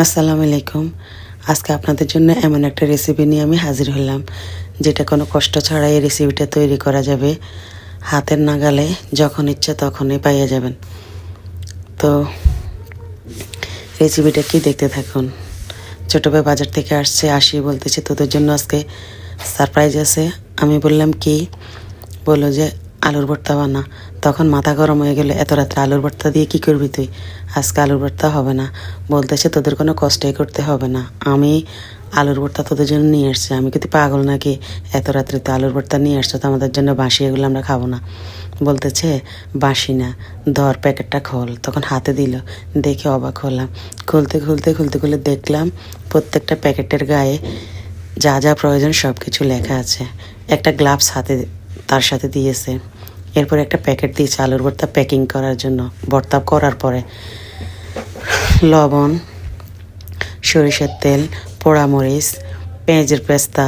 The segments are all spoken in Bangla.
আসসালামু আলাইকুম। আজকে আপনাদের জন্য এমন একটা রেসিপি নিয়ে আমি হাজির হলাম, যেটা কোনো কষ্ট ছাড়াই এই রেসিপিটা তৈরি করা যাবে। হাতের নাগালে যখন ইচ্ছা তখনই পাইয়ে যাবেন। তো রেসিপিটা কি দেখতে থাকুন। ছোটো ভাই বাজার থেকে আসি বলতেছে তোদের জন্য আজকে সারপ্রাইজ আছে। আমি বললাম কি? বললো যে আলুর ভর্তা বানা। তখন মাথা গরম হয়ে গেল, এত রাত্রে আলুর ভর্তা দিয়ে কী করবি তুই? আজকে আলুর ভর্তা হবে না। বলতেছে তোদের কোনো কষ্টই করতে হবে না, আমি আলুর ভর্তা তোদের জন্য নিয়ে আসছি। আমি কিন্তু পাগল নাকি? এত রাত্রে তো আলুর ভর্তা নিয়ে আসছো, তো আমাদের জন্য বাসি, এগুলো আমরা খাবো না। বলতেছে বাসি না, ধর প্যাকেটটা খোল। তখন হাতে দিল, দেখে অবাক হলাম। খুলতে দেখলাম প্রত্যেকটা প্যাকেটের গায়ে যা যা প্রয়োজন সব কিছু লেখা আছে। একটা গ্লাভস হাতে তার সাথে দিয়েছে। এরপর একটা প্যাকেট দিয়েছে আলুর ভর্তা প্যাকিং করার জন্য। ভর্তা করার পরে লবণ, সরিষার তেল, পোড়ামরিচ, পেঁয়াজের পেস্তা,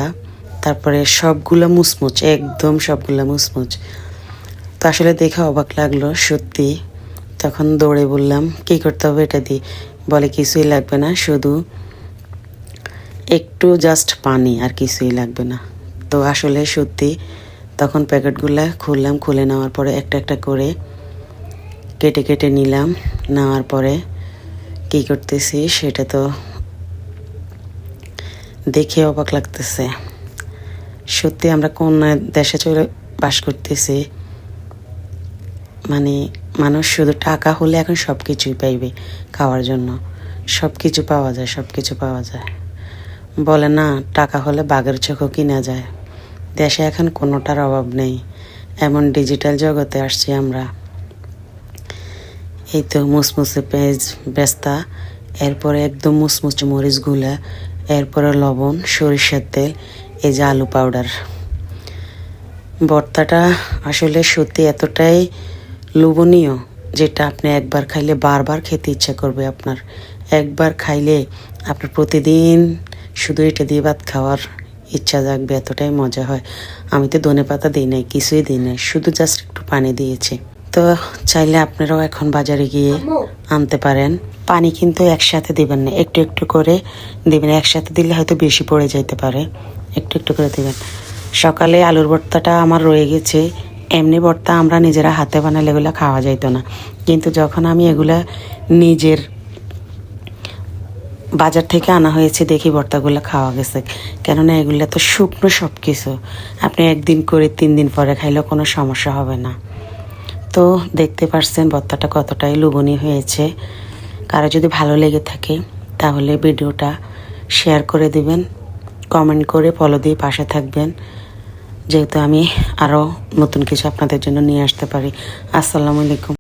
তারপরে সবগুলো মুচমুচ, একদম সবগুলো মুচমুচ। তো আসলে দেখে অবাক লাগলো সত্যি। তখন দৌড়ে বললাম কী করতে হবে এটা দিয়ে? বলে কিছুই লাগবে না, শুধু একটু জাস্ট পানি, আর কিছুই লাগবে না। তো আসলে সত্যি তখন প্যাকেটগুলো খুললাম। খুলে নেওয়ার পরে একটা একটা করে কেটে নিলাম। নেওয়ার পরে কী করতেছি সেটা তো দেখে অবাক লাগতেছে। সত্যি আমরা কোন দেশে চলে বাস করতেছি। মানে মানুষ শুধু টাকা হলে এখন সব কিছুই পাইবে খাওয়ার জন্য। সব কিছু পাওয়া যায়। বলে না, টাকা হলে বাঘের চোখও কিনা যায়। দেশে এখন কোনোটার অভাব নেই, এমন ডিজিটাল জগতে আসছি আমরা। এই তো মুসমুসে পেঁয়াজ বেস্তা, এরপরে একদম মুসমুচে মরিচগুলা, এরপরে লবণ, সরিষার তেল, এই যে আলু পাউডার। ভর্তাটা আসলে সত্যি এতটাই লোভনীয়, যেটা আপনি একবার খাইলে বারবার খেতে ইচ্ছা করবে আপনার। একবার খাইলে আপনার প্রতিদিন শুধু এটা দিয়ে ভাত খাওয়ার ইচ্ছা জাগবে, এতটাই মজা হয়। আমি তো ধনেপাতা দিই নাই, কিছুই দিই নাই, শুধু জাস্ট একটু পানি দিয়েছি। তো চাইলে আপনারাও এখন বাজারে গিয়ে আনতে পারেন। পানি কিন্তু একসাথে দিবেন না, একটু একটু করে দিবেন। একসাথে দিলে হয়তো বেশি পড়ে যাইতে পারে, একটু একটু করে দিবেন। সকালে আলুর ভর্তাটা আমার রয়ে গেছে। এমনি ভর্তা আমরা নিজেরা হাতে বানালে এগুলো খাওয়া যাইতো না, কিন্তু যখন আমি এগুলা নিজের বাজার থেকে আনা হয়েছে দেখি ভর্তাগুলো খাওয়া গেছে। কেননা এগুলো তো শুকনো সব কিছু, আপনি একদিন করে 3 দিন পরে খাইলেও কোনো সমস্যা হবে না। তো দেখতে পারছেন ভর্তাটা কতটাই লোভনীয় হয়েছে। কারো যদি ভালো লেগে থাকে তাহলে ভিডিওটা শেয়ার করে দিবেন, কমেন্ট করে ফলো দিয়ে পাশে থাকবেন, যেহেতু আমি আরও নতুন কিছু আপনাদের জন্য নিয়ে আসতে পারি। আসসালামু আলাইকুম।